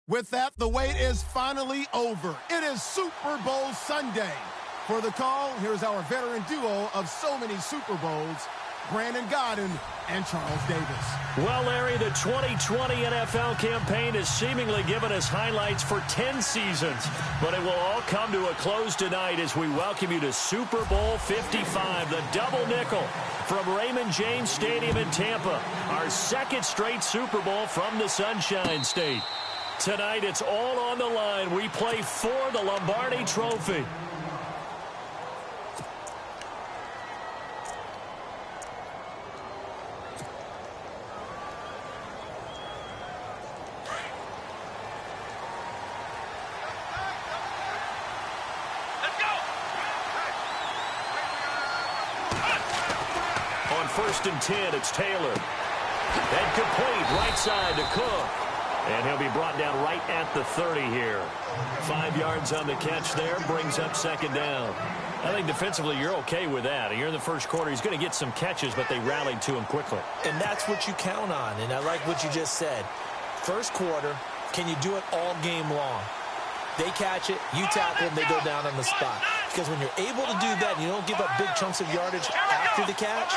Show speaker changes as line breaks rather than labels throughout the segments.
With that, the wait is finally over. It is Super Bowl Sunday. For the call, here's our veteran duo of so many Super Bowls, Brandon Godden and Charles Davis.
Well, Larry, the 2020 NFL campaign has seemingly given us highlights for 10 seasons, but it will all come to a close tonight as we welcome you to Super Bowl 55, the double nickel from Raymond James Stadium in Tampa, our second straight Super Bowl from the Sunshine State. Tonight, it's all on the line. We play for the Lombardi Trophy. On 1st and 10, it's Taylor. And complete, right side to Cook. And he'll be brought down right at the 30 here. 5 yards on the catch there, brings up second down. I think defensively you're okay with that. You're in the first quarter. He's going to get some catches, but they rallied to him quickly.
And that's what you count on, and I like what you just said. First quarter, can you do it all game long? They catch it, you tackle them, they go down on the spot. Because when you're able to do that and you don't give up big chunks of yardage after the catch,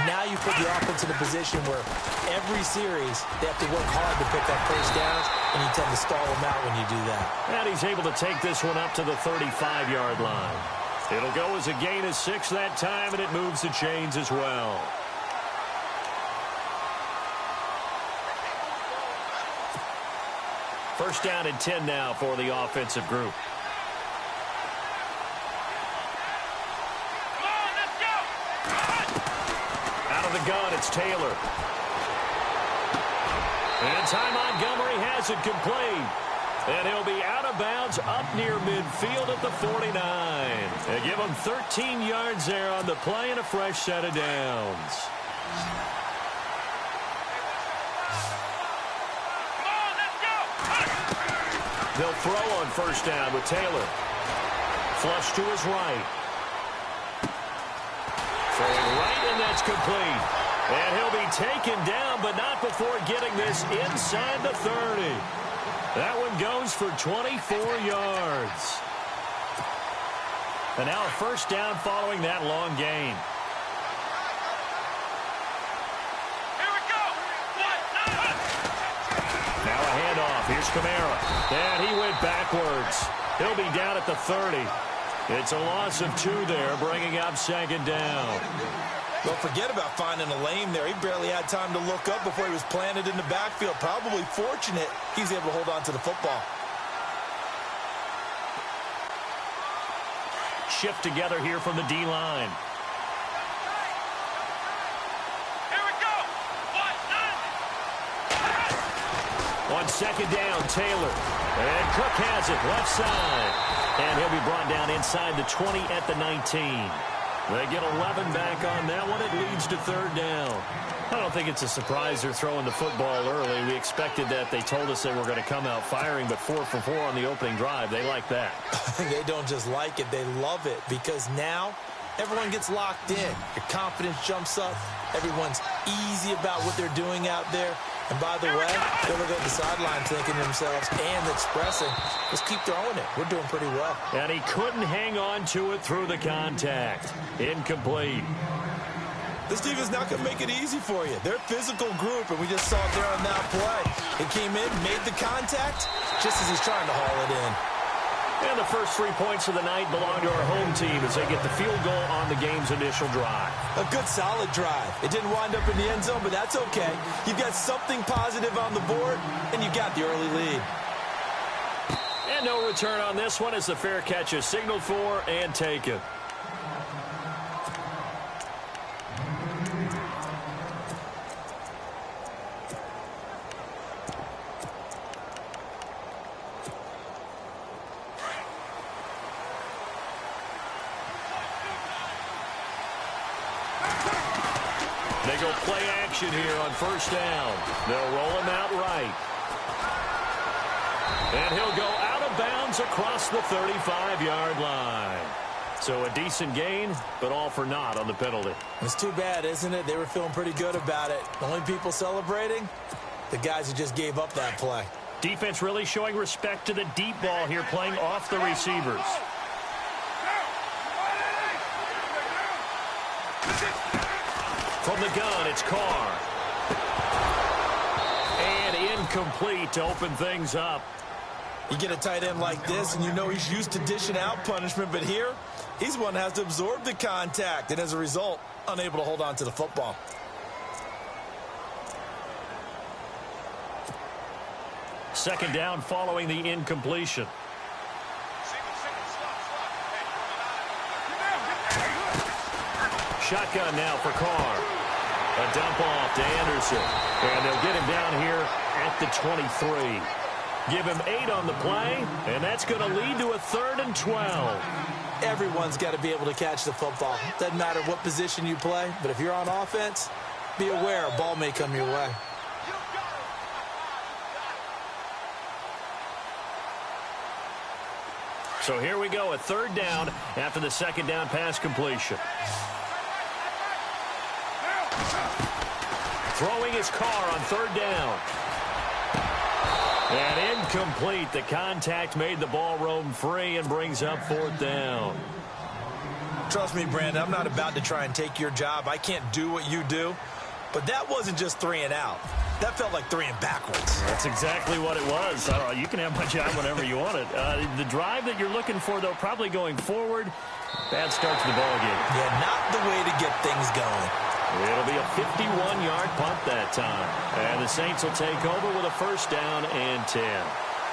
now you put the offense in a position where every series they have to work hard to pick up first downs, and you tend to stall them out when you do that.
And he's able to take this one up to the 35-yard line. It'll go as a gain of 6 that time, and it moves the chains as well. First down and 10 now for the offensive group. The gun, it's Taylor. And Ty Montgomery has it complete. And he'll be out of bounds up near midfield at the 49. They give him 13 yards there on the play and a fresh set of downs. They'll throw on first down with Taylor. Flush to his right. Throwing right, and that's complete. And he'll be taken down, but not before getting this inside the 30. That one goes for 24 yards. And now a first down following that long gain.
Here we go.
Now a handoff. Here's Kamara. And he went backwards. He'll be down at the 30. It's a loss of 2 there, bringing up second down.
Well, forget about finding a lane there. He barely had time to look up before he was planted in the backfield. Probably fortunate he's able to hold on to the football.
Shift together here from the D-line.
Here we go.
On second down, Taylor. And Cook has it left side. And he'll be brought down inside the 20 at the 19. They get 11 back on that one. It leads to third down. I don't think it's a surprise they're throwing the football early. We expected that. They told us they were going to come out firing, but 4 for 4 on the opening drive. They like that.
They don't just like it. They love it because now everyone gets locked in. Your confidence jumps up. Everyone's easy about what they're doing out there. And by the way, they're looking at the sideline thinking to themselves and expressing, just keep throwing it. We're doing pretty well.
And he couldn't hang on to it through the contact. Incomplete.
This team is not going to make it easy for you. They're a physical group, and we just saw it there on that play. He came in, made the contact, just as he's trying to haul it in.
And the first 3 points of the night belong to our home team as they get the field goal on the game's initial drive.
A good, solid drive. It didn't wind up in the end zone, but that's okay. You've got something positive on the board, and you got the early lead.
And no return on this one as the fair catch is signaled for and taken. They go play action here on first down. They'll roll him out right. And he'll go out of bounds across the 35-yard line. So a decent gain, but all for naught on the penalty.
It's too bad, isn't it? They were feeling pretty good about it. The only people celebrating, the guys who just gave up that play.
Defense really showing respect to the deep ball here, playing off the receivers. From the gun, it's Carr. And incomplete to open things up.
You get a tight end like this, and you know he's used to dishing out punishment, but here, he's one that has to absorb the contact, and as a result, unable to hold on to the football.
Second down following the incompletion. Shotgun now for Carr. A dump off to Anderson. And they'll get him down here at the 23. Give him 8 on the play, and that's going to lead to a 3rd and 12.
Everyone's got to be able to catch the football. Doesn't matter what position you play, but if you're on offense, be aware a ball may come your way.
So here we go, a 3rd down after the 2nd down pass completion. Throwing his Carr on 3rd down. And incomplete. The contact made the ball roam free and brings up 4th down.
Trust me, Brandon, I'm not about to try and take your job. I can't do what you do. But that wasn't just 3 and out. That felt like 3 and backwards.
That's exactly what it was. I don't know, you can have my job whenever you want it. The drive that you're looking for, though, probably going forward. Bad start to the ball game.
Yeah, not the way to get things going.
It'll be a 51-yard punt that time. And the Saints will take over with a 1st down and 10.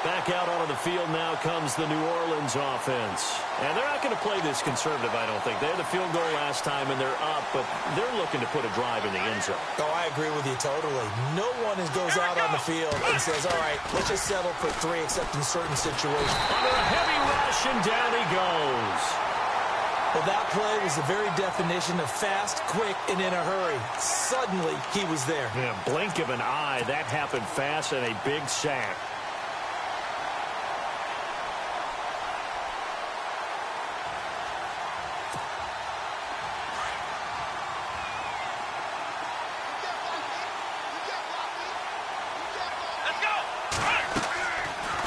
Back out onto the field now comes the New Orleans offense. And they're not going to play this conservative, I don't think. They had the field goal last time, and they're up, but they're looking to put a drive in the end zone.
Oh, I agree with you totally. No one goes out on the field and says, all right, let's just settle for 3 except in certain situations.
Under a heavy rush, and down he goes.
Well, that play was the very definition of fast, quick, and in a hurry. Suddenly, he was there.
Yeah, blink of an eye. That happened fast, and a big sack.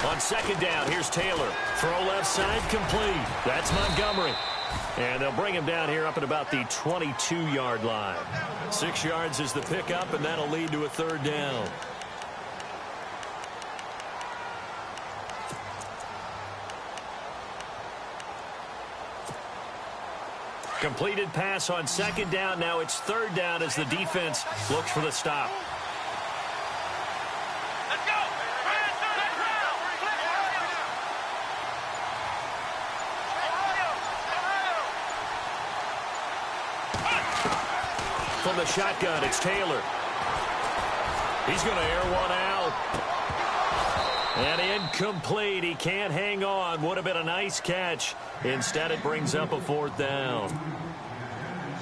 On 2nd down, here's Taylor. Throw left side, complete. That's Montgomery. And they'll bring him down here up at about the 22-yard line. 6 yards is the pickup, and that'll lead to a 3rd down. Completed pass on 2nd down. Now it's 3rd down as the defense looks for the stop. From the shotgun, it's Taylor. He's going to air one out. And incomplete. He can't hang on. Would have been a nice catch. Instead, it brings up a 4th down.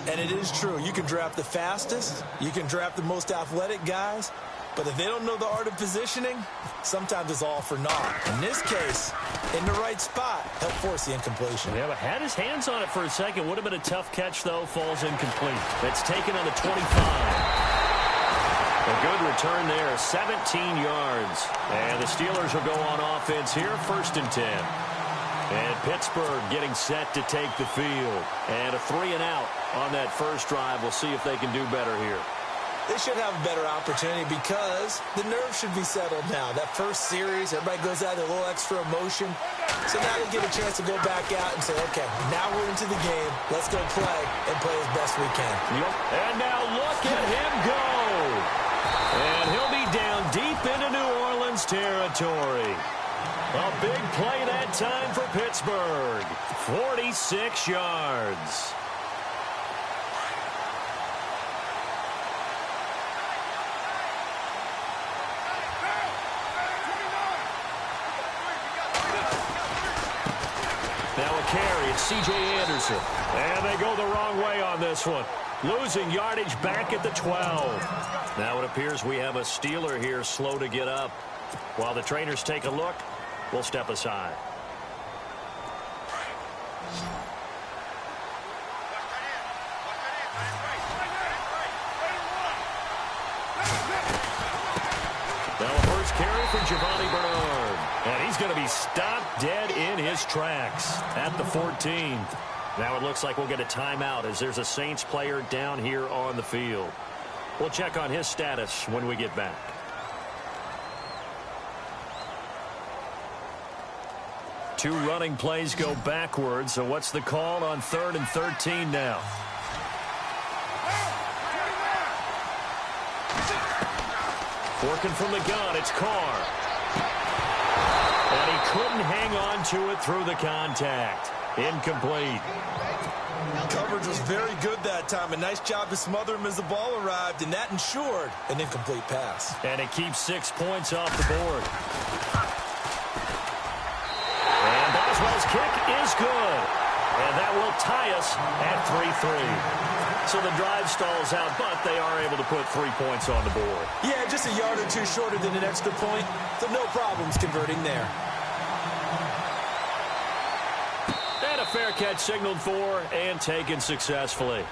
And it is true. You can draft the fastest. You can draft the most athletic guys. But if they don't know the art of positioning, sometimes it's all for naught. In this case, in the right spot, helped force the incompletion.
Yeah, but had his hands on it for a second. Would have been a tough catch, though. Falls incomplete. That's taken on the 25. A good return there, 17 yards. And the Steelers will go on offense here, 1st and 10. And Pittsburgh getting set to take the field. And a 3 and out on that first drive. We'll see if they can do better here.
They should have a better opportunity because the nerves should be settled now. That first series, everybody goes out with a little extra emotion. So now they get a chance to go back out and say, okay, now we're into the game. Let's go play and play as best we can.
Yep. And now look at him go. And he'll be down deep into New Orleans territory. A big play that time for Pittsburgh. 46 yards. Now a carry, it's C.J. Anderson. And they go the wrong way on this one. Losing yardage back at the 12. Now it appears we have a Steeler here slow to get up. While the trainers take a look, we'll step aside. Now a first carry for Giovanni Bernard. And he's going to be stopped dead in his tracks at the 14. Now it looks like we'll get a timeout as there's a Saints player down here on the field. We'll check on his status when we get back. Two running plays go backwards, so what's the call on 3rd and 13 now? Working from the gun, it's Carr. And he couldn't hang on to it through the contact. Incomplete.
Coverage was very good that time. A nice job to smother him as the ball arrived, and that ensured an incomplete pass.
And it keeps 6 points off the board. And Boswell's kick is good. And that will tie us at 3-3. So the drive stalls out, but they are able to put 3 points on the board.
Yeah, just a yard or two shorter than an extra point, so no problems converting there.
And a fair catch signaled for and taken successfully.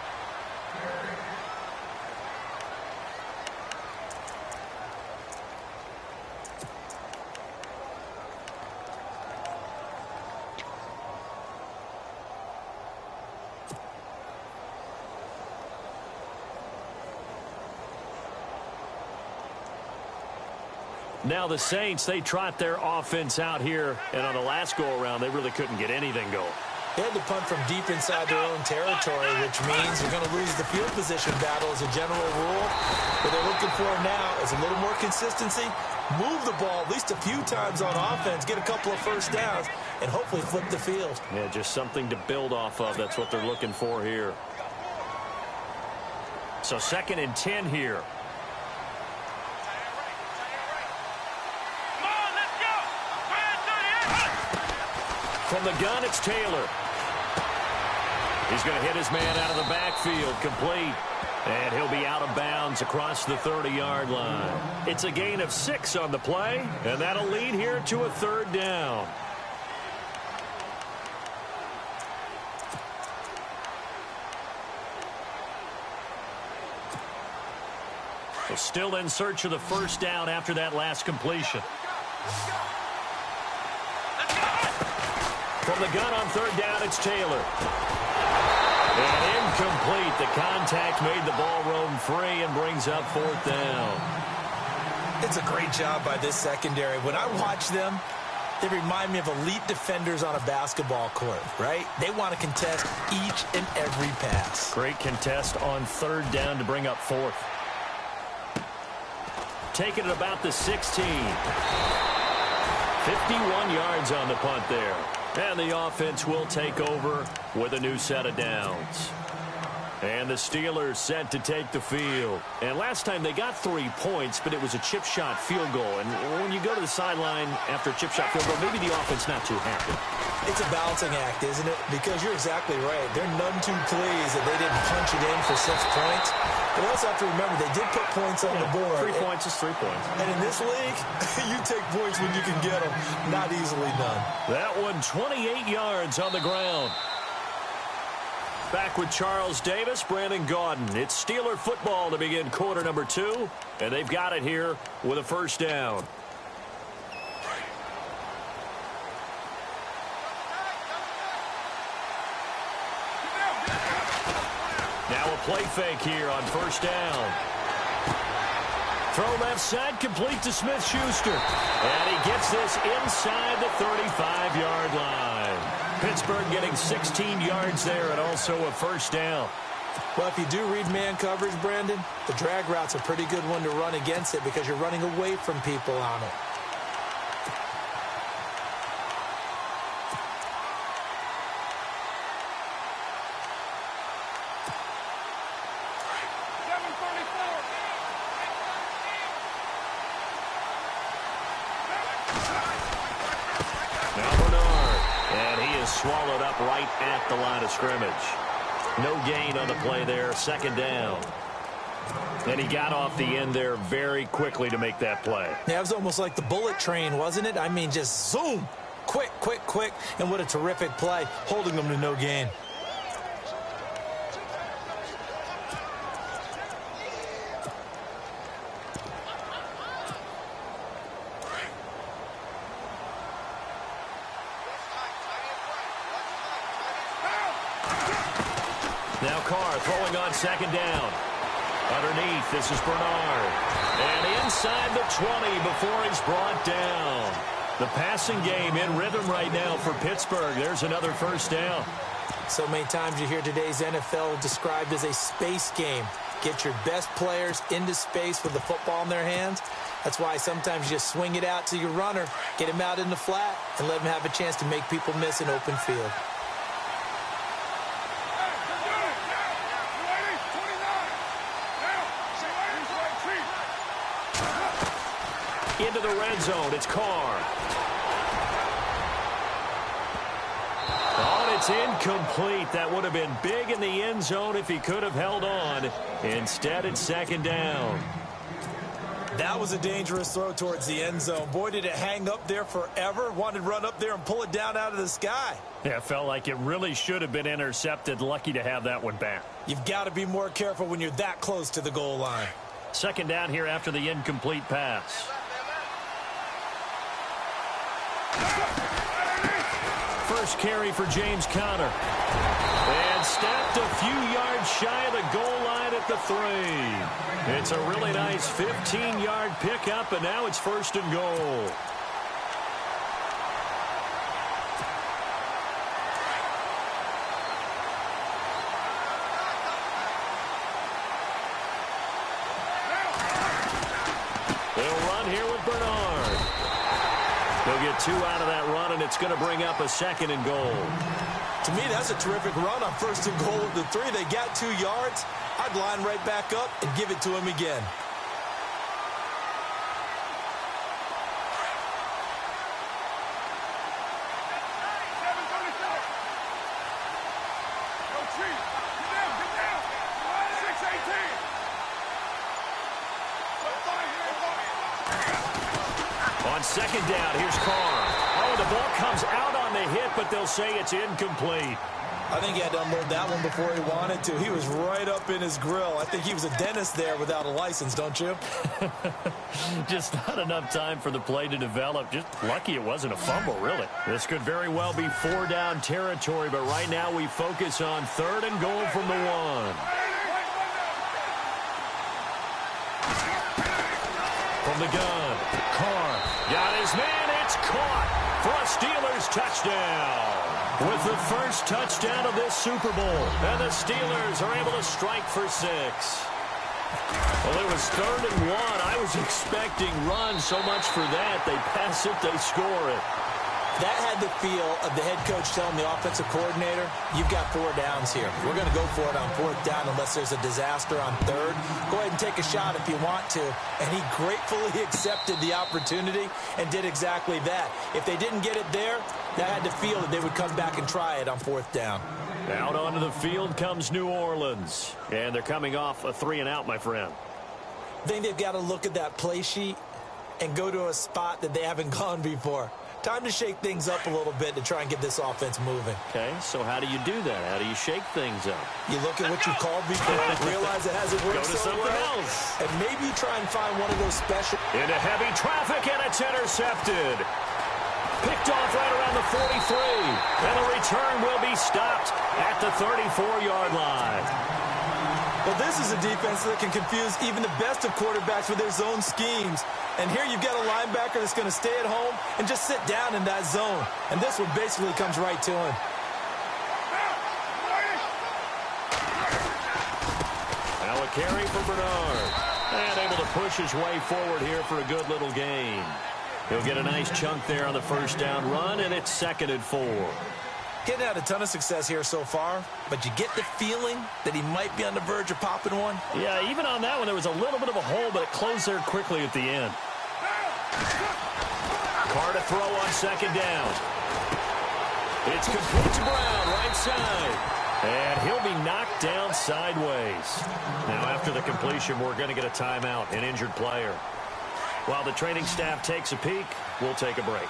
Now the Saints, they trot their offense out here, and on the last go-around, they really couldn't get anything going.
They had to punt from deep inside their own territory, which means you're going to lose the field position battle as a general rule. What they're looking for now is a little more consistency, move the ball at least a few times on offense, get a couple of first downs, and hopefully flip the field.
Yeah, just something to build off of. That's what they're looking for here. So 2nd and 10 here. From the gun, it's Taylor. He's going to hit his man out of the backfield, complete. And he'll be out of bounds across the 30-yard line. It's a gain of 6 on the play, and that'll lead here to a 3rd down. So still in search of the 1st down after that last completion. From the gun on 3rd down, it's Taylor. And incomplete. The contact made the ball roam free and brings up 4th down.
It's a great job by this secondary. When I watch them, they remind me of elite defenders on a basketball court, right? They want to contest each and every pass.
Great contest on 3rd down to bring up 4th. Taking it about the 16. 51 yards on the punt there. And the offense will take over with a new set of downs. And the Steelers set to take the field. And last time they got 3 points, but it was a chip shot field goal. And when you go to the sideline after a chip shot field goal, maybe the offense not too happy.
It's a balancing act, isn't it? Because you're exactly right. They're none too pleased that they didn't punch it in for 6 points. But also have to remember, they did put points on the board.
3 points is 3 points.
And in this league, you take points when you can get them. Not easily done.
That one, 28 yards on the ground. Back with Charles Davis, Brandon Gaudin. It's Steeler football to begin quarter number 2. And they've got it here with a 1st down. Now a play fake here on 1st down. Throw left side, complete to Smith-Schuster. And he gets this inside the 35-yard line. Pittsburgh getting 16 yards there and also a 1st down.
Well, if you do read man coverage, Brandon, the drag route's a pretty good one to run against it because you're running away from people on it.
Swallowed up right at the line of scrimmage. No gain on the play there, 2nd down. And he got off the end there very quickly to make that play.
Yeah, it was almost like the bullet train, wasn't it? I mean, just zoom. Quick, quick, quick. And what a terrific play, holding them to no gain.
Now Carr throwing on second down. Underneath, this is Bernard. And inside the 20 before he's brought down. The passing game in rhythm right now for Pittsburgh. There's another first down.
So many times you hear today's NFL described as a space game. Get your best players into space with the football in their hands. That's why sometimes you just swing it out to your runner, get him out in the flat, and let him have a chance to make people miss an open field.
Into the red zone, it's Carr. Oh, it's incomplete. That would have been big in the end zone if he could have held on. Instead, it's second down.
That was a dangerous throw towards the end zone. Boy, did it hang up there forever. Wanted to run up there and pull it down out of the sky.
Yeah, it felt like it really should have been intercepted. Lucky to have that one back.
You've got to be more careful when you're that close to the goal line.
Second down here after the incomplete pass. First carry for James Conner. And stepped a few yards shy of the goal line at the 3. It's a really nice 15-yard pickup, and now it's first and goal. They'll run here with Bernard. They'll get 2 out of that run, and it's going to bring up a second and goal.
To me, that's a terrific run on first and goal of the 3. They got 2 yards. I'd line right back up and give it to him again.
On second down, here's Carr. Oh, the ball comes out on the hit, but they'll say it's incomplete.
I think he had to unload that one before he wanted to. He was right up in his grill. I think he was a dentist there without a license, don't you?
Just not enough time for the play to develop. Just lucky it wasn't a fumble, really. This could very well be 4-down territory, but right now we focus on third and goal from the 1. From the gun, Carr got his man. It's caught for a Steelers touchdown. With the first touchdown of this Super Bowl, and the Steelers are able to strike for 6. Well, it was third and 1. I was expecting run so much for that. They pass it, they score it.
That had the feel of the head coach telling the offensive coordinator, you've got 4 downs here. We're going to go for it on 4th down unless there's a disaster on 3rd. Go ahead and take a shot if you want to. And he gratefully accepted the opportunity and did exactly that. If they didn't get it there, that had the feel that they would come back and try it on 4th down.
Out onto the field comes New Orleans. And thee coming off a 3-and-out, my friend.
I think they've got to look at that play sheet and go to a spot that they haven't gone before. Time to shake things up a little bit to try and get this offense moving.
Okay, so how do you do that? How do you shake things up?
You look at what you've called before, realize it hasn't worked so well,
else.
and maybe you try and find one of those special...
Into heavy traffic, and it's intercepted. Picked off right around the 43, and the return will be stopped at the 34-yard line.
Well, this is a defense that can confuse even the best of quarterbacks with their zone schemes. And here you've got a linebacker that's going to stay at home and just sit down in that zone. And this one basically comes right to him.
Now a carry for Bernard. And able to push his way forward here for a good little gain. He'll get a nice chunk there on the first down run, and it's 2nd and 4.
Getting had a ton of success here so far, but you get the feeling that he might be on the verge of popping one.
Yeah, even on that one, there was a little bit of a hole, but it closed there quickly at the end. Carr to throw on second down. It's complete to Brown, right side. And he'll be knocked down sideways. Now, after the completion, we're going to get a timeout, an injured player. While the training staff takes a peek, we'll take a break.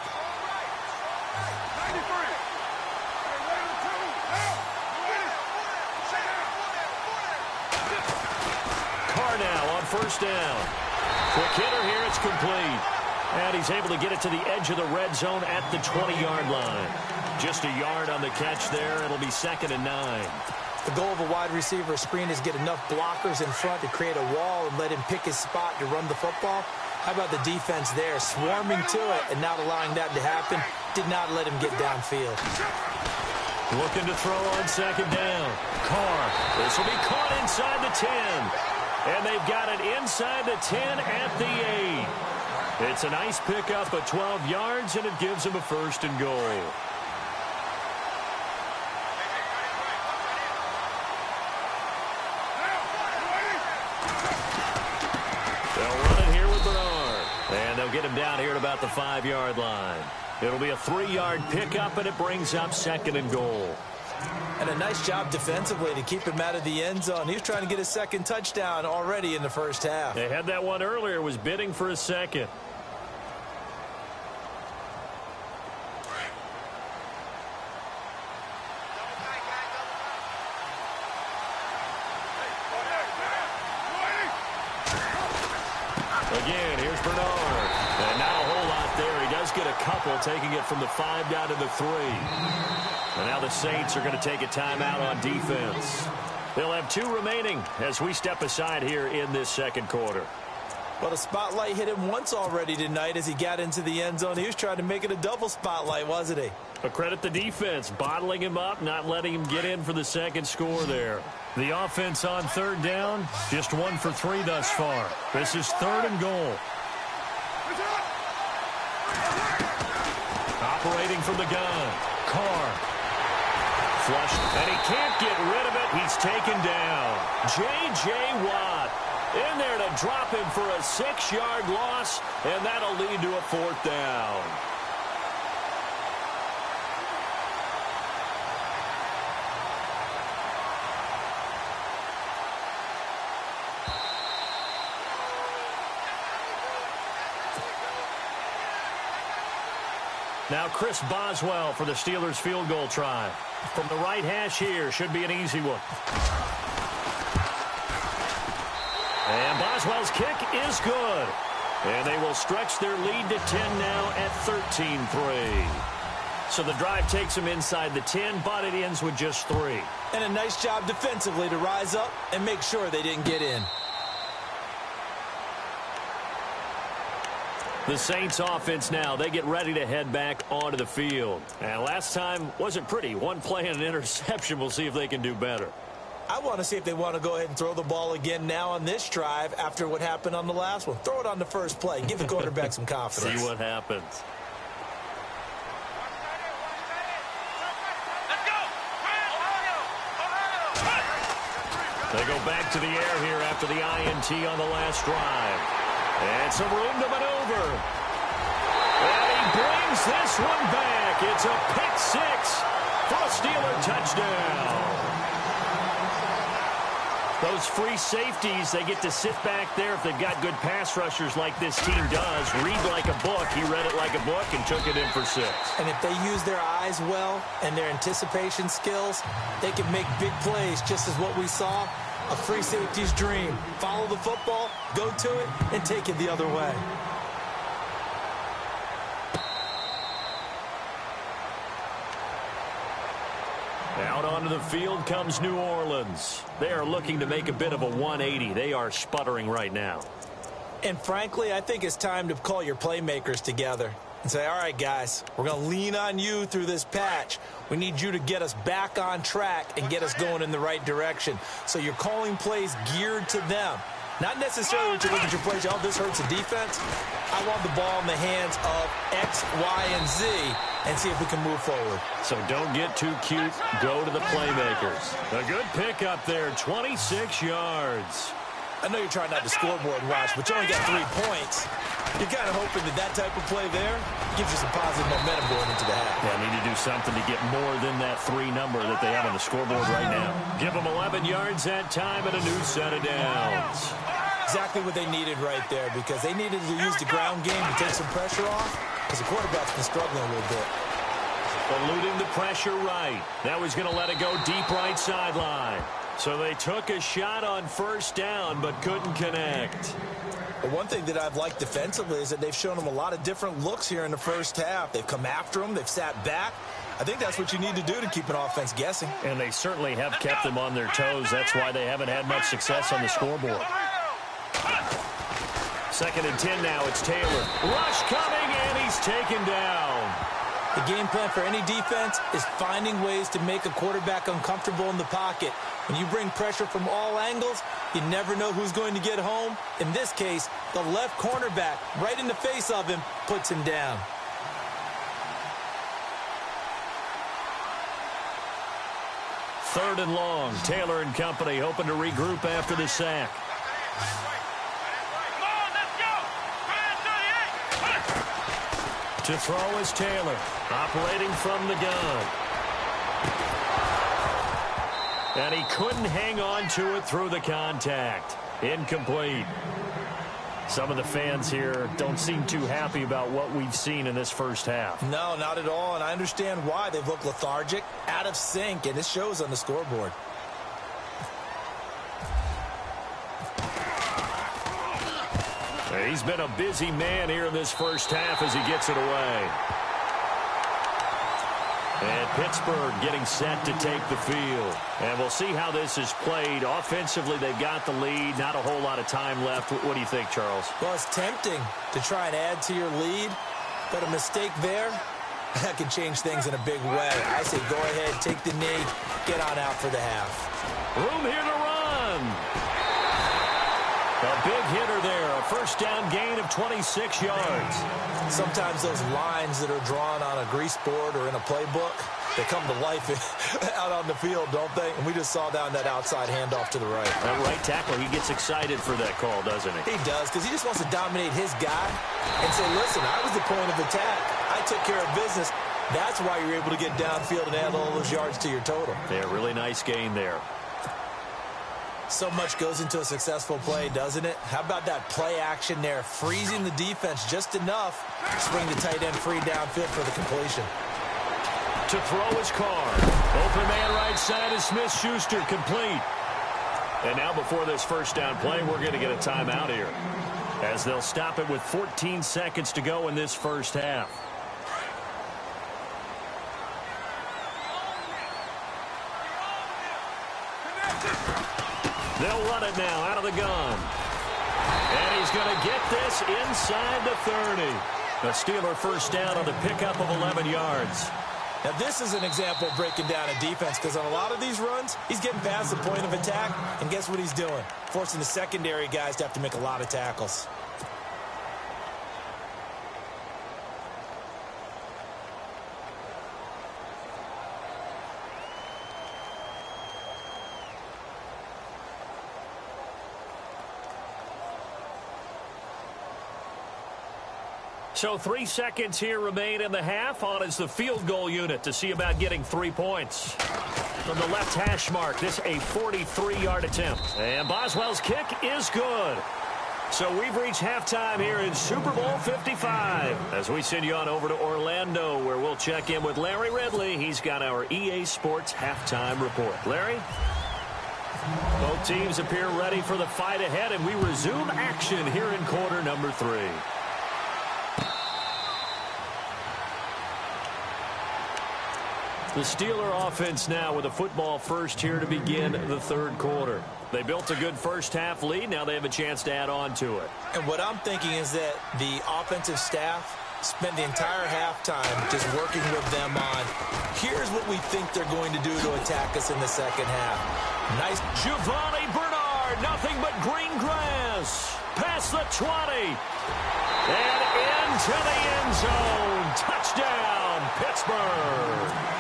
First down. Quick hitter here. It's complete. And he's able to get it to the edge of the red zone at the 20-yard line. Just a yard on the catch there. It'll be 2nd and 9.
The goal of a wide receiver screen is get enough blockers in front to create a wall and let him pick his spot to run the football. How about the defense there, swarming to it and not allowing that to happen? Did not let him get downfield.
Looking to throw on second down. Carr. This will be caught inside the 10. And they've got it inside the 10 at the 8. It's a nice pickup of 12 yards, and it gives them a 1st and goal. They'll run it here with Bernard. And they'll get him down here at about the 5-yard line. It'll be a 3-yard pickup, and it brings up 2nd and goal.
And a nice job defensively to keep him out of the end zone. He was trying to get his 2nd touchdown already in the first half.
They had that one earlier, was bidding for a 2nd. Again, here's Bernard. And now a whole lot there. He does get a couple, taking it from the 5 down to the 3. And now the Saints are going to take a timeout on defense. They'll have 2 remaining as we step aside here in this 2nd quarter.
Well, the spotlight hit him once already tonight as he got into the end zone. He was trying to make it a double spotlight, wasn't he?
But credit the defense, bottling him up, not letting him get in for the 2nd score there. The offense on 3rd down, just 1 for 3 thus far. This is 3rd and goal. Operating from the gun, Carr. Flush, and he can't get rid of it. He's taken down. J.J. Watt in there to drop him for a 6-yard loss, and that'll lead to a 4th down. Now Chris Boswell for the Steelers field goal try. From the right hash here, should be an easy one. And Boswell's kick is good. And they will stretch their lead to 10 now at 13-3. So the drive takes them inside the 10, but it ends with just 3.
And a nice job defensively to rise up and make sure they didn't get in.
The Saints offense now, they get ready to head back onto the field. And last time wasn't pretty. One play and an interception. We'll see if they can do better.
I want to see if they want to go ahead and throw the ball again now on this drive after what happened on the last one. Throw it on the first play. Give the quarterback some confidence.
See what happens.
Let's go!
They go back to the air here after the INT on the last drive. And some room to maneuver. And he brings this one back. It's a pick 6 for a Steeler touchdown. Those free safeties, they get to sit back there if they've got good pass rushers like this team does. Read like a book. He read it like a book and took it in for 6.
And if they use their eyes well and their anticipation skills, they can make big plays, just as what we saw. A free safety's dream. Follow the football, go to it, and take it the other way.
Out onto the field comes New Orleans. They are looking to make a bit of a 180. They are sputtering right now.
And frankly, I think it's time to call your playmakers together and say, all right, guys, we're going to lean on you through this patch. We need you to get us back on track and get us going in the right direction. So you're calling plays geared to them. Not necessarily to look at your plays, oh, this hurts the defense. I want the ball in the hands of X, Y, and Z and see if we can move forward.
So don't get too cute. Go to the playmakers. A good pickup there, 26 yards.
I know you're trying not to scoreboard watch, but you only got 3 points. You're kind of hoping that that type of play there gives you some positive momentum going into the half.
Yeah, need to do something to get more than that 3 number that they have on the scoreboard right now. Give them 11 yards that time and a new set of downs.
Exactly what they needed right there, because they needed to use the ground game to take some pressure off, because the quarterback's been struggling a little bit.
Eluding the pressure right. That was going to let it go deep right sideline. So they took a shot on first down, but couldn't connect.
But one thing that I've liked defensively is that they've shown them a lot of different looks here in the first half. They've come after them. They've sat back. I think that's what you need to do to keep an offense guessing.
And they certainly have kept them on their toes. That's why they haven't had much success on the scoreboard. 2nd and 10 now. It's Taylor. Rush coming, and he's taken down.
The game plan for any defense is finding ways to make a quarterback uncomfortable in the pocket. When you bring pressure from all angles, you never know who's going to get home. In this case, the left cornerback, right in the face of him, puts him down.
Third and long. Taylor and company hoping to regroup after the sack. To throw is Taylor, operating from the gun. And he couldn't hang on to it through the contact. Incomplete. Some of the fans here don't seem too happy about what we've seen in this first half.
No, not at all, and I understand why. They've looked lethargic, out of sync, and it shows on the scoreboard.
He's been a busy man here in this first half as he gets it away. And Pittsburgh getting set to take the field. And we'll see how this is played. Offensively, they've got the lead. Not a whole lot of time left. What do you think, Charles?
Well, it's tempting to try and add to your lead, but a mistake there, that could change things in a big way. I say go ahead, take the knee, get on out for the half.
Room here to run. A big hitter there. A first down gain of 26 yards.
Sometimes those lines that are drawn on a grease board or in a playbook, they come to life out on the field, don't they? And we just saw down that outside handoff to the right.
That right tackle, he gets excited for that call, doesn't he?
He does, because he just wants to dominate his guy and say, listen, I was the point of attack. I took care of business. That's why you're able to get downfield and add all those yards to your total.
Yeah, really nice gain there.
So much goes into a successful play, doesn't it? How about that play action there, freezing the defense just enough to bring the tight end free downfield for the completion.
To throw his Carr. Open man right side is Smith-Schuster, complete. And now before this first down play, we're going to get a timeout here, as they'll stop it with 14 seconds to go in this first half. They'll run it now out of the gun. And he's going to get this inside the 30. The Steeler first down on the pickup of 11 yards.
Now, this is an example of breaking down a defense, because on a lot of these runs, he's getting past the point of attack, and guess what he's doing? Forcing the secondary guys to have to make a lot of tackles.
So 3 seconds here remain in the half. On is the field goal unit to see about getting 3 points. From the left hash mark, this a 43-yard attempt. And Boswell's kick is good. So we've reached halftime here in Super Bowl 55. As we send you on over to Orlando, where we'll check in with Larry Ridley. He's got our EA Sports halftime report. Larry? Both teams appear ready for the fight ahead, and we resume action here in quarter number 3. The Steeler offense now with a football first here to begin the third quarter. They built a good first half lead. Now they have a chance to add on to it.
And what I'm thinking is that the offensive staff spent the entire halftime just working with them on, here's what we think they're going to do to attack us in the second half. Nice.
Giovanni Bernard, nothing but green grass. Past the 20. And into the end zone. Touchdown, Pittsburgh.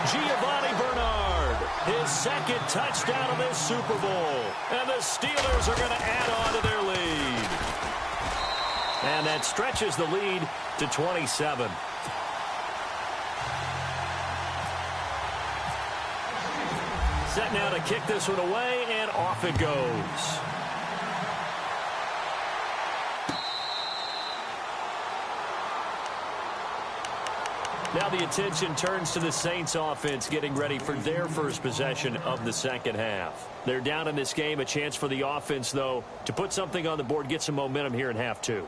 Giovanni Bernard, his second touchdown of this Super Bowl. And the Steelers are going to add on to their lead. And that stretches the lead to 27. Set now to kick this one away, and off it goes. Now the attention turns to the Saints offense getting ready for their first possession of the second half. They're down in this game. A chance for the offense, though, to put something on the board, get some momentum here in half 2.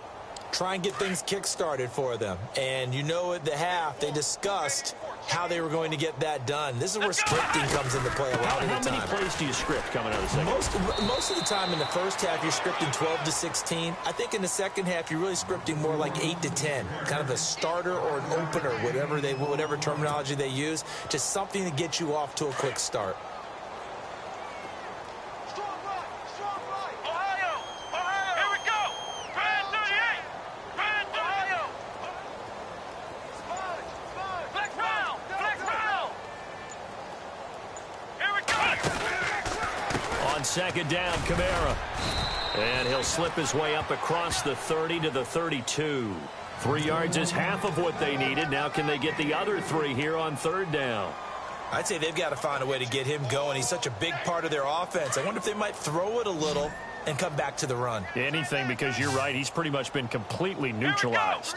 Try and get things kick-started for them. And you know at the half, they discussed how they were going to get that done. This is where scripting comes into play a lot of the time.
How many plays do you script coming out of the second half?
Most of the time in the first half, you're scripting 12 to 16. I think in the second half, you're really scripting more like 8 to 10, kind of a starter or an opener, whatever terminology they use, just something to get you off to a quick start.
Second down, Kamara. And he'll slip his way up across the 30 to the 32. 3 yards is half of what they needed. Now can they get the other 3 here on third down?
I'd say they've got to find a way to get him going. He's such a big part of their offense. I wonder if they might throw it a little and come back to the run.
Anything, because you're right. He's pretty much been completely neutralized.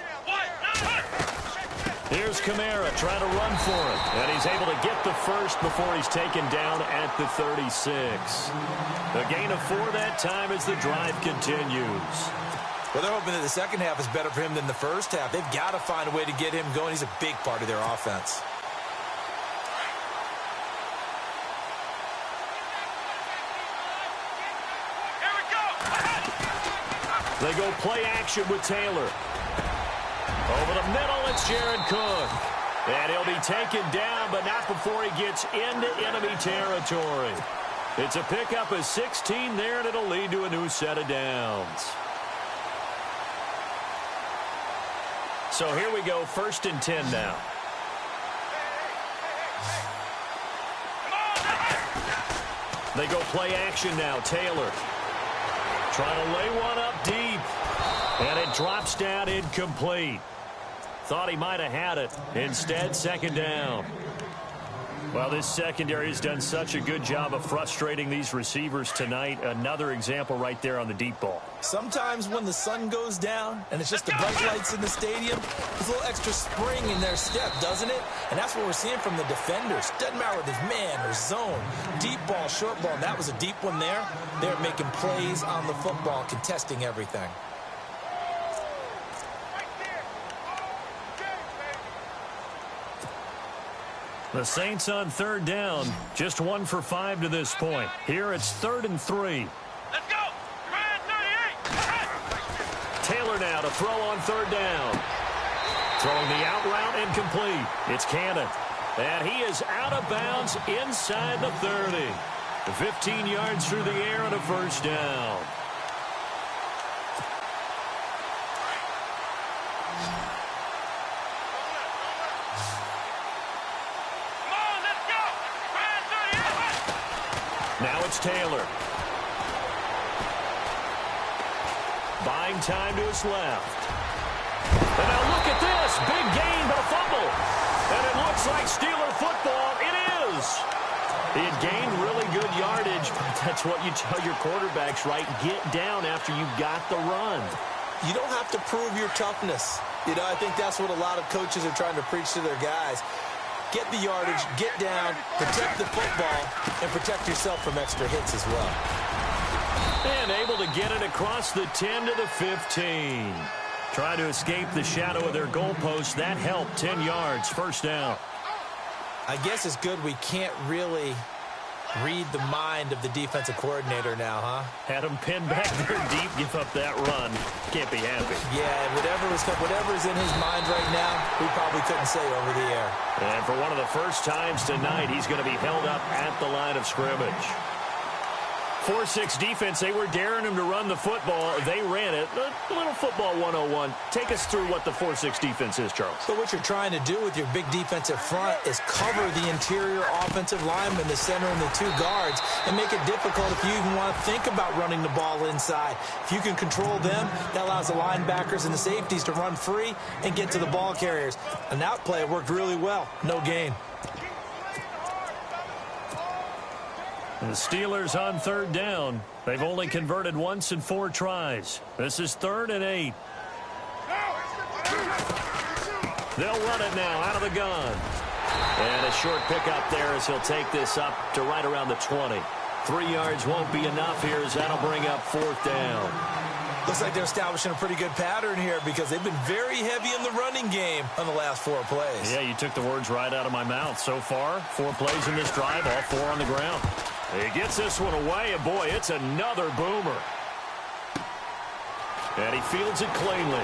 Here's Kamara trying to run for him. And he's able to get the first before he's taken down at the 36. A gain of 4 that time as the drive continues.
Well, they're hoping that the second half is better for him than the first half. They've got to find a way to get him going. He's a big part of their offense.
Here we go.
They go play action with Taylor. Over the middle, it's Jared Cook. And he'll be taken down, but not before he gets into enemy territory. It's a pickup of 16 there, and it'll lead to a new set of downs. So here we go, 1st and 10 now. They go play action now. Taylor trying to lay one up deep. And it drops down incomplete. Thought he might have had it. Instead, second down. Well, this secondary has done such a good job of frustrating these receivers tonight. Another example right there on the deep ball.
Sometimes when the sun goes down and it's just the bright lights in the stadium, there's a little extra spring in their step, doesn't it? And that's what we're seeing from the defenders. Doesn't matter whether it's man or zone, deep ball, short ball. That was a deep one there. They're making plays on the football, contesting everything.
The Saints on third down, just 1 for 5 to this point. Here it's 3rd and 3.
Let's go. Command 38.
Taylor now to throw on third down. Throwing the out route incomplete. It's Cannon. And he is out of bounds inside the 30. 15 yards through the air and a first down. Now it's Taylor. Buying time to his left. And now look at this. Big gain, but a fumble. And it looks like Steeler football. It is. He had gained really good yardage. That's what you tell your quarterbacks, right? Get down after you got the run.
You don't have to prove your toughness. You know, I think that's what a lot of coaches are trying to preach to their guys. Get the yardage, get down, protect the football, and protect yourself from extra hits as well.
And able to get it across the 10 to the 15. Trying to escape the shadow of their goalpost. That helped. 10 yards, first down.
I guess it's good we can't really read the mind of the defensive coordinator now, huh?
Had him pinned back there deep, give up that run. Can't be happy.
Yeah, whatever's in his mind right now, we probably couldn't say over the air.
And for one of the first times tonight, he's going to be held up at the line of scrimmage. 4-6 defense, they were daring him to run the football. They ran it. A little football 101. Take us through what the 4-6 defense is, Charles.
So what you're trying to do with your big defensive front is cover the interior offensive lineman, the center, and the 2 guards, and make it difficult if you even want to think about running the ball inside. If you can control them, that allows the linebackers and the safeties to run free and get to the ball carriers. And that play worked really well. No gain.
The Steelers on third down. They've only converted once in 4 tries. This is 3rd and 8. They'll run it now out of the gun. And a short pickup there as he'll take this up to right around the 20. 3 yards won't be enough here as that'll bring up 4th down.
Looks like they're establishing a pretty good pattern here because they've been very heavy in the running game on the last 4 plays.
Yeah, you took the words right out of my mouth. So far, 4 plays in this drive, all 4 on the ground. He gets this one away, and boy, it's another boomer. And he fields it cleanly.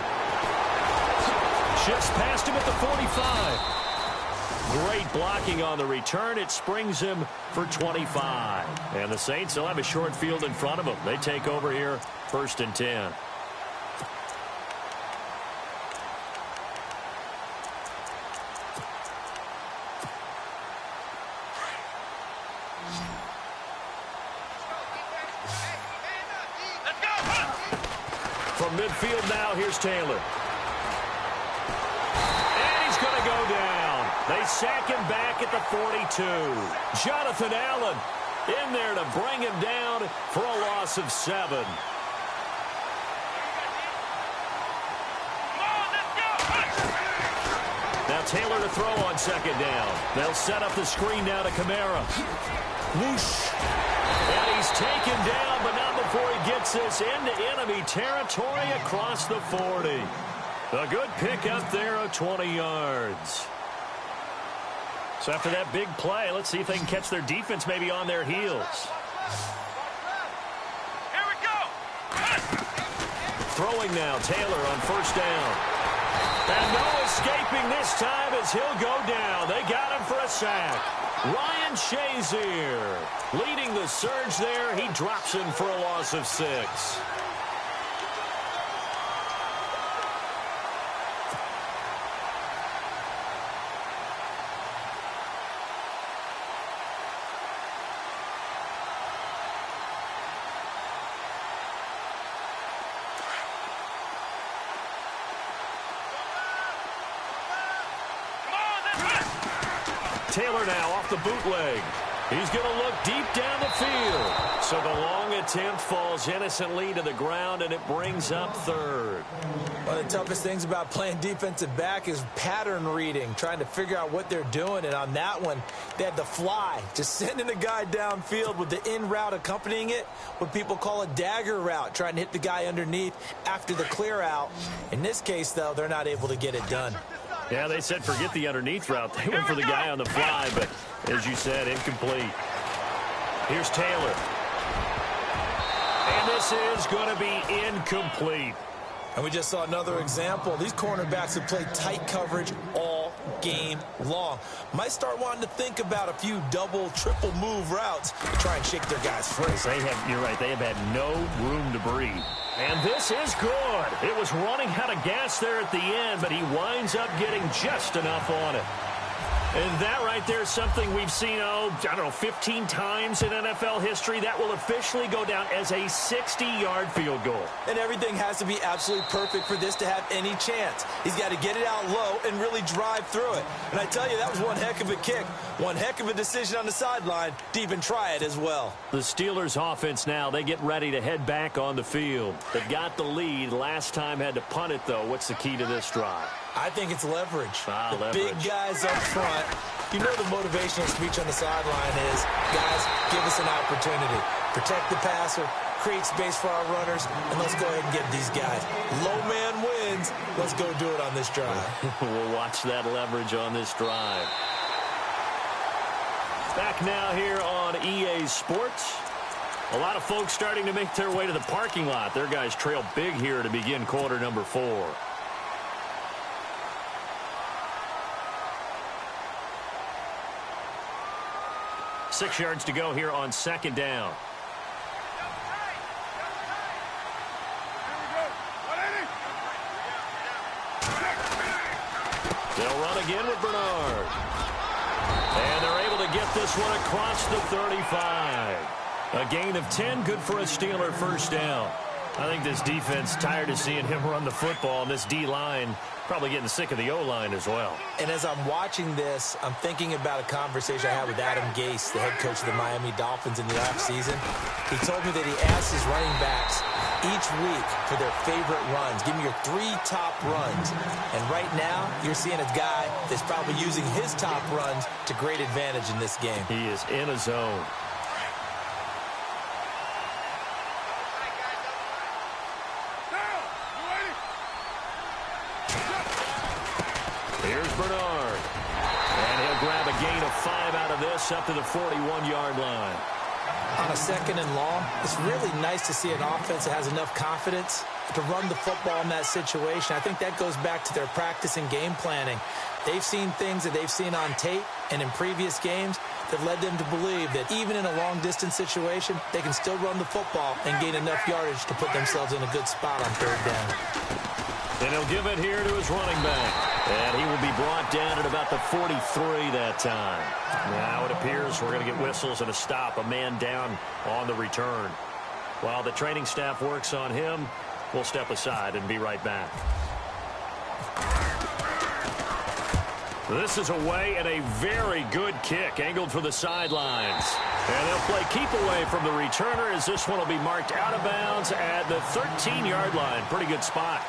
Shifts past him at the 45. Great blocking on the return. It springs him for 25. And the Saints will have a short field in front of them. They take over here, 1st and 10. From midfield now, here's Taylor. And he's going to go down. They sack him back at the 42. Jonathan Allen in there to bring him down for a loss of 7. Now Taylor to throw on 2nd down. They'll set up the screen now to Kamara. Whoosh. And he's taken down, but not before he gets this into enemy territory across the 40. A good pick up there of 20 yards. So after that big play, let's see if they can catch their defense maybe on their heels.
Here we go.
Throwing now, Taylor on 1st down. And no escaping this time as he'll go down. They got him for a sack. Ryan Shazier leading the surge there. He drops him for a loss of 6. Taylor now off the bootleg. He's going to look deep down the field. So the long attempt falls innocently to the ground, and it brings up 3rd.
One of the toughest things about playing defensive back is pattern reading, trying to figure out what they're doing. And on that one, they had the fly, just sending the guy downfield with the in route accompanying it, what people call a dagger route, trying to hit the guy underneath after the clear out. In this case, though, they're not able to get it done.
Yeah, they said forget the underneath route. They went for the guy on the fly, but as you said, incomplete. Here's Taylor. And this is going to be incomplete.
And we just saw another example. These cornerbacks have played tight coverage all game long. Might start wanting to think about a few double, triple move routes to try and shake their guys free.
You're right, they have had no room to breathe. And this is good. It was running out of gas there at the end, but he winds up getting just enough on it. And that right there is something we've seen, 15 times in NFL history. That will officially go down as a 60-yard field goal.
And everything has to be absolutely perfect for this to have any chance. He's got to get it out low and really drive through it. And I tell you, that was one heck of a kick. One heck of a decision on the sideline to even try it as well.
The Steelers offense now, they get ready to head back on the field. They've got the lead. Last time had to punt it, though. What's the key to this drive?
I think it's leverage.
Leverage.
Big guys up front. You know the motivational speech on the sideline is, guys, give us an opportunity. Protect the passer, create space for our runners, and let's go ahead and get these guys. Low man wins. Let's go do it on this drive.
We'll watch that leverage on this drive. Back now here on EA Sports. A lot of folks starting to make their way to the parking lot. Their guys trail big here to begin quarter number 4. Six yards to go here on 2nd down. They'll run again with Bernard. And they're able to get this one across the 35. A gain of 10, good for a Steeler 1st down. I think this defense tired of seeing him run the football, and this D-line probably getting sick of the O-line as well.
And as I'm watching this, I'm thinking about a conversation I had with Adam Gase, the head coach of the Miami Dolphins in the offseason. He told me that he asked his running backs each week for their favorite runs. Give me your 3 top runs. And right now, you're seeing a guy that's probably using his top runs to great advantage in this game.
He is in a zone. gain of 5 out of this up to the 41-yard line.
On a second and long, it's really nice to see an offense that has enough confidence to run the football in that situation. I think that goes back to their practice and game planning. They've seen things that they've seen on tape and in previous games that led them to believe that even in a long-distance situation, they can still run the football and gain enough yardage to put themselves in a good spot on third down.
And he'll give it here to his running back. And he will be brought down at about the 43 that time. Now it appears we're going to get whistles and a stop. A man down on the return. While the training staff works on him, we'll step aside and be right back. This is away and a very good kick angled for the sidelines. And they'll play keep away from the returner as this one will be marked out of bounds at the 13-yard line. Pretty good spot.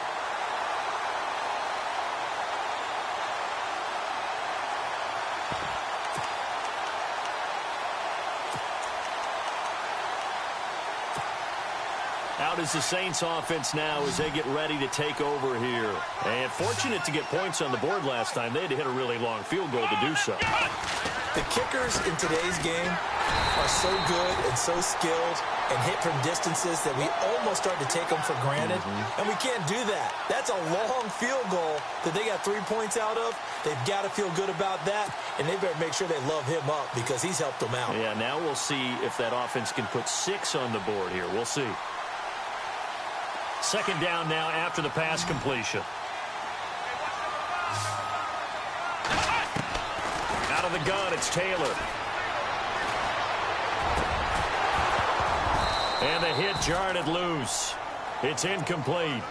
Out is the Saints offense now as they get ready to take over here. And fortunate to get points on the board last time. They had to hit a really long field goal to do so.
The kickers in today's game are so good and so skilled and hit from distances that we almost start to take them for granted. And we can't do that. That's a long field goal that they got 3 points out of. They've got to feel good about that, and they better make sure they love him up because he's helped them out.
Yeah, now we'll see if that offense can put 6 on the board here. We'll see. Second down now after the pass completion. Out of the gun, it's Taylor. And the hit jarred it loose. It's incomplete.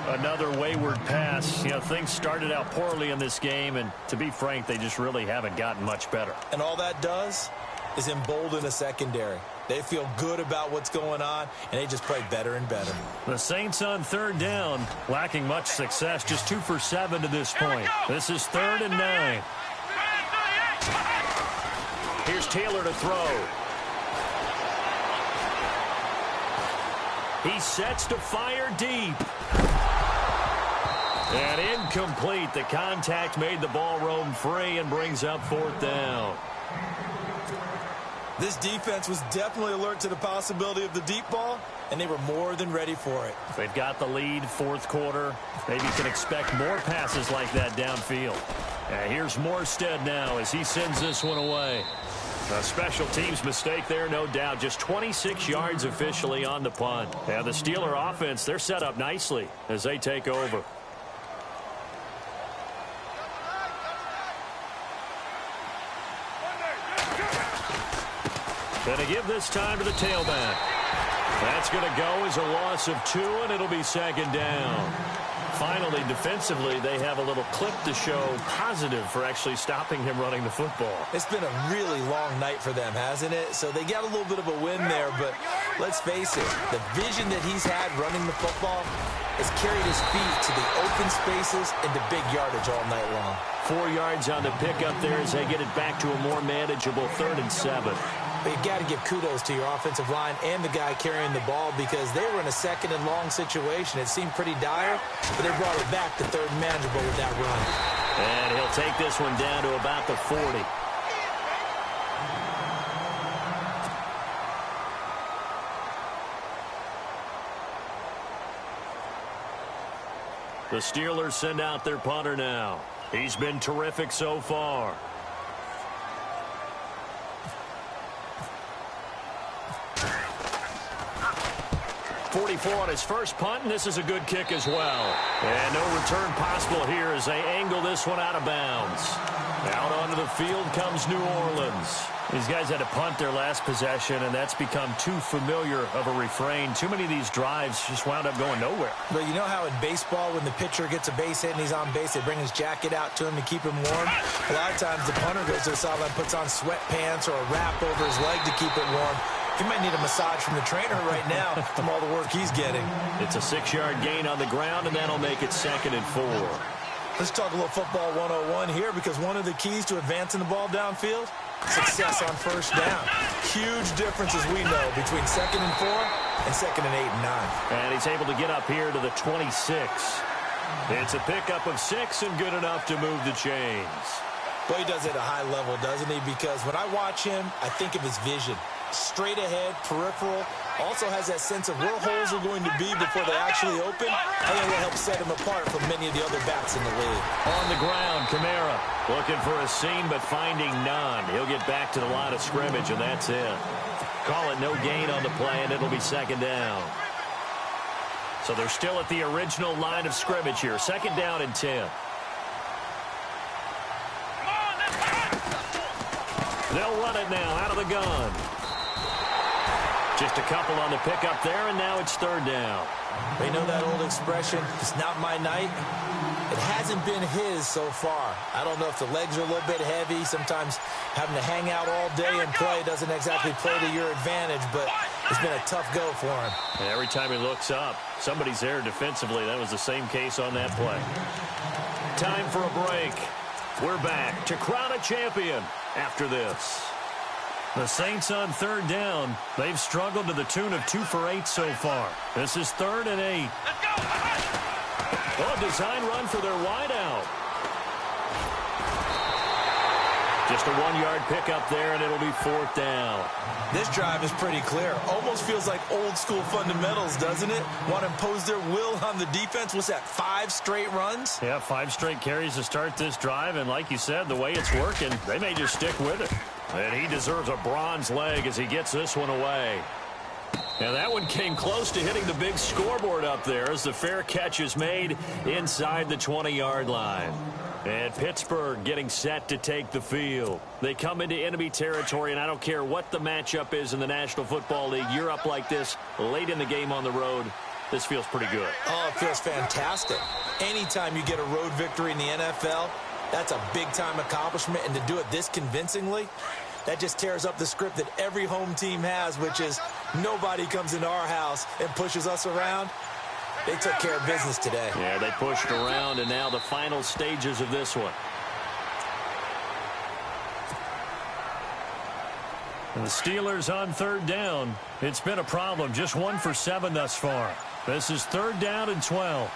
Another wayward pass. You know, things started out poorly in this game, and to be frank, they just really haven't gotten much better.
And all that does is embolden a secondary. They feel good about what's going on, and they just play better and better.
The Saints on third down, lacking much success, just 2 for 7 to this point. This is 3rd and 9. Here's Taylor to throw. He sets to fire deep. And incomplete. The contact made the ball roam free and brings up 4th down.
This defense was definitely alert to the possibility of the deep ball, and they were more than ready for it.
They've got the lead, 4th quarter. Maybe you can expect more passes like that downfield. And here's Morstead now as he sends this one away. A special teams mistake there, no doubt. Just 26 yards officially on the punt. And the Steeler offense, they're set up nicely as they take over. Going to give this time to the tailback. That's going to go as a loss of 2, and it'll be 2nd down. Finally, defensively, they have a little clip to show positive for actually stopping him running the football.
It's been a really long night for them, hasn't it? So they got a little bit of a win there, but let's face it, the vision that he's had running the football has carried his feet to the open spaces and to big yardage all night long.
4 yards on the pickup there as they get it back to a more manageable 3rd and 7.
But you've got to give kudos to your offensive line and the guy carrying the ball because they were in a 2nd and long situation. It seemed pretty dire, but they brought it back to 3rd and manageable with that run.
And he'll take this one down to about the 40. The Steelers send out their punter now. He's been terrific so far. 44 on his first punt, and this is a good kick as well. And no return possible here as they angle this one out of bounds. Out onto the field comes New Orleans. These guys had to punt their last possession, and that's become too familiar of a refrain. Too many of these drives just wound up going nowhere.
But you know how in baseball, when the pitcher gets a base hit and he's on base, they bring his jacket out to him to keep him warm? A lot of times the punter goes to the sideline, puts on sweatpants or a wrap over his leg to keep it warm. He might need a massage from the trainer right now from all the work he's getting.
It's a 6-yard gain on the ground, and that'll make it 2nd and 4.
Let's talk a little football 101 here because one of the keys to advancing the ball downfield, success on first down. Huge difference, as we know, between 2nd and 4 and 2nd and 8 and 9.
And he's able to get up here to the 26. It's a pickup of 6 and good enough to move the chains.
Well, he does it at a high level, doesn't he? Because when I watch him, I think of his vision. Straight ahead, peripheral. Also has that sense of where holes are going to be before they actually open. I think that helps set him apart from many of the other backs in the league.
On the ground, Kamara looking for a seam but finding none. He'll get back to the line of scrimmage, and that's it. Call it no gain on the play, and it'll be second down. So they're still at the original line of scrimmage here. Second down and 10. They'll run it now out of the gun. Just a couple on the pickup there, and now it's third down.
They know that old expression, it's not my night. It hasn't been his so far. I don't know if the legs are a little bit heavy. Sometimes having to hang out all day and play doesn't exactly play to your advantage, but it's been a tough go for him.
And every time he looks up, somebody's there defensively. That was the same case on that play. Time for a break. We're back to crown a champion after this. The Saints on third down. They've struggled to the tune of 2 for 8 so far. This is 3rd and 8. Oh, design run for their wideout. Just a 1-yard pickup there, and it'll be 4th down.
This drive is pretty clear. Almost feels like old school fundamentals, doesn't it? Want to impose their will on the defense. What's that, 5 straight runs?
Yeah, 5 straight carries to start this drive, and like you said, the way it's working, they may just stick with it. And he deserves a bronze leg as he gets this one away. And that one came close to hitting the big scoreboard up there as the fair catch is made inside the 20-yard line. And Pittsburgh getting set to take the field. They come into enemy territory, and I don't care what the matchup is in the National Football League. You're up like this late in the game on the road. This feels pretty good.
Oh, it feels fantastic. Anytime you get a road victory in the NFL, that's a big-time accomplishment, and to do it this convincingly, that just tears up the script that every home team has, which is nobody comes into our house and pushes us around. They took care of business today.
Yeah, they pushed around, and now the final stages of this one. And the Steelers on third down. It's been a problem. Just 1 for 7 thus far. This is 3rd down and 12.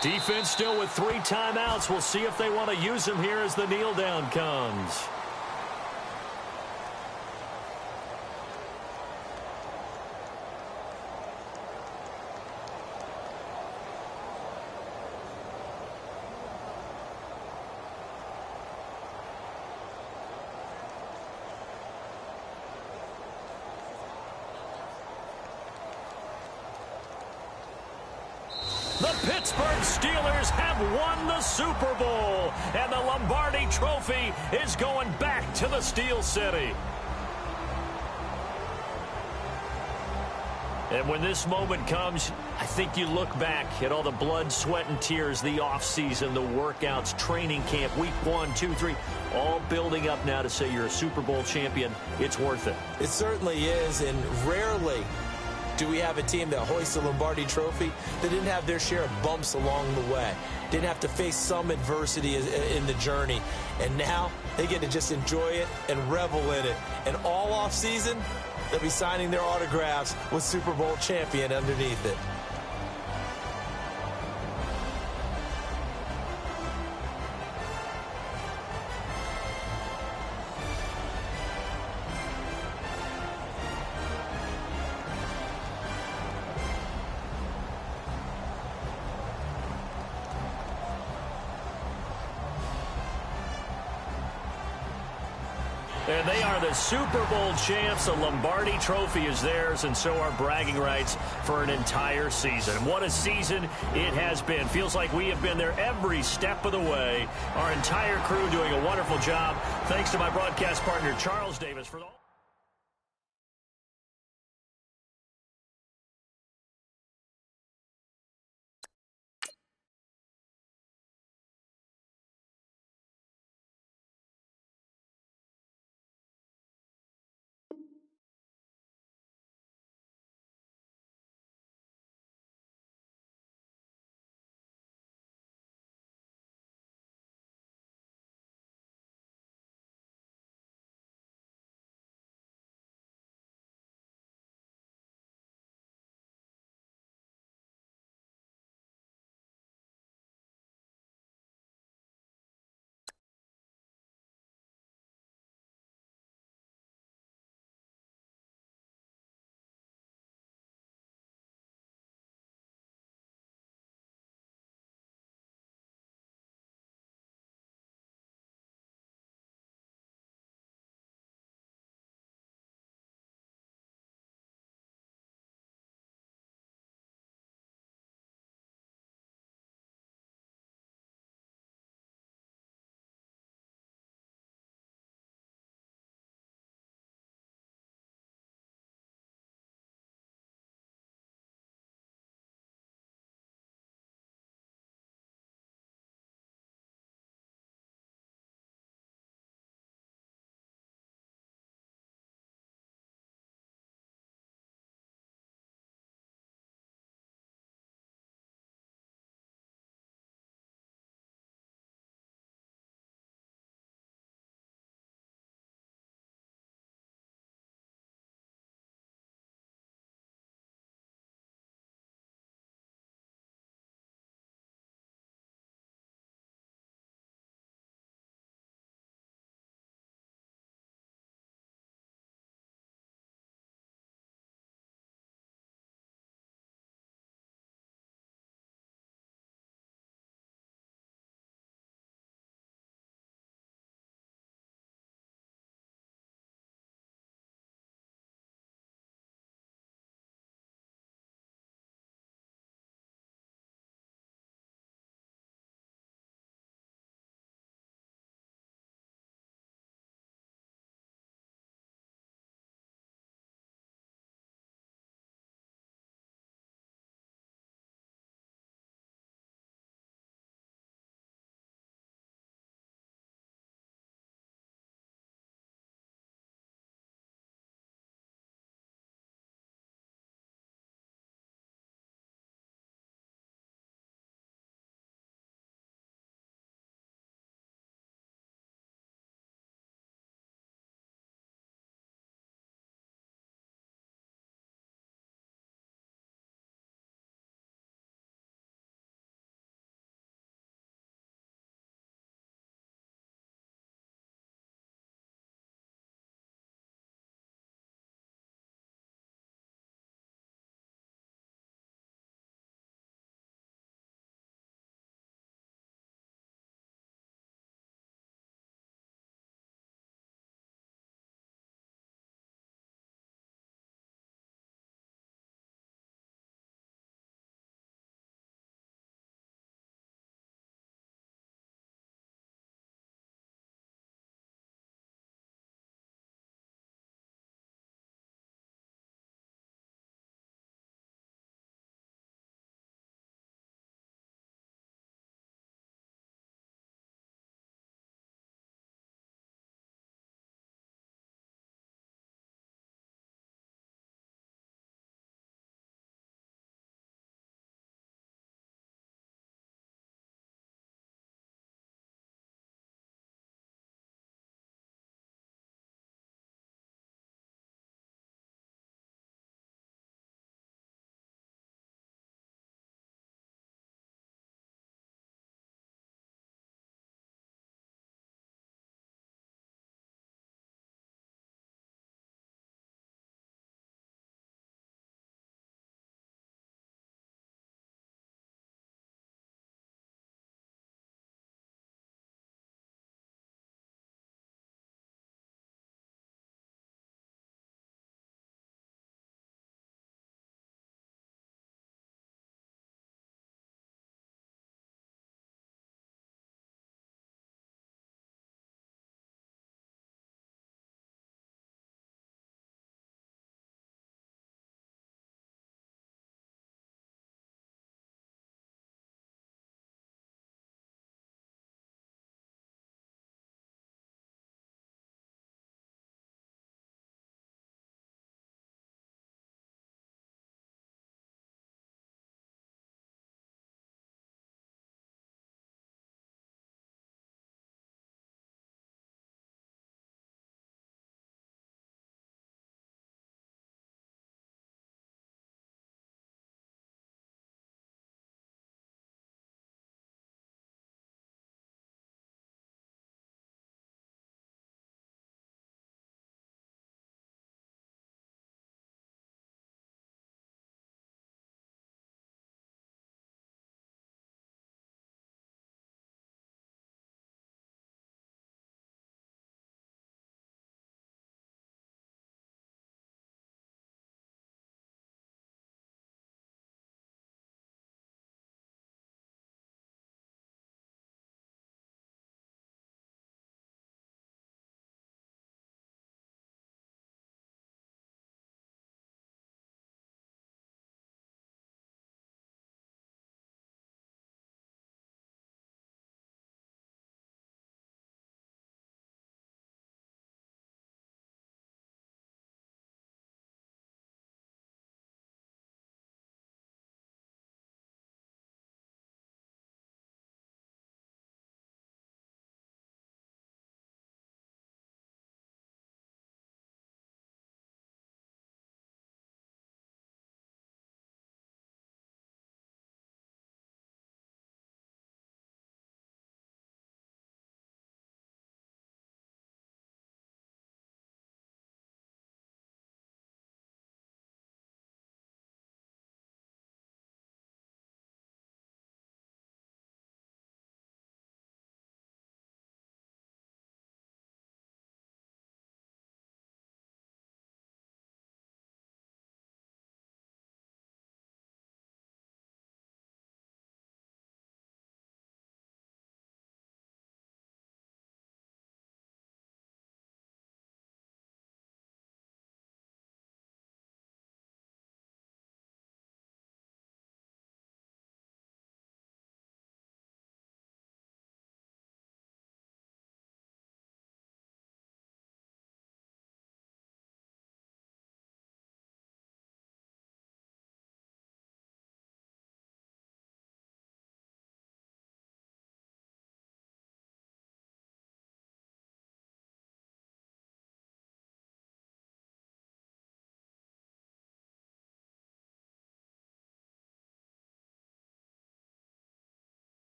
Defense still with 3 timeouts. We'll see if they want to use them here as the kneel down comes. The Pittsburgh Steelers have won the Super Bowl, and the Lombardi Trophy is going back to the Steel City. And when this moment comes, I think you look back at all the blood, sweat, and tears, the offseason, the workouts, training camp, week 1, 2, 3, all building up now to say you're a Super Bowl champion. It's worth it.
It certainly is, and rarely do we have a team that hoists the Lombardi Trophy that didn't have their share of bumps along the way, didn't have to face some adversity in the journey, and now they get to just enjoy it and revel in it. And all offseason, they'll be signing their autographs with Super Bowl champion underneath it.
And they are the Super Bowl champs. The Lombardi Trophy is theirs, and so are bragging rights for an entire season. What a season it has been. Feels like we have been there every step of the way. Our entire crew doing a wonderful job. Thanks to my broadcast partner, Charles Davis, for all.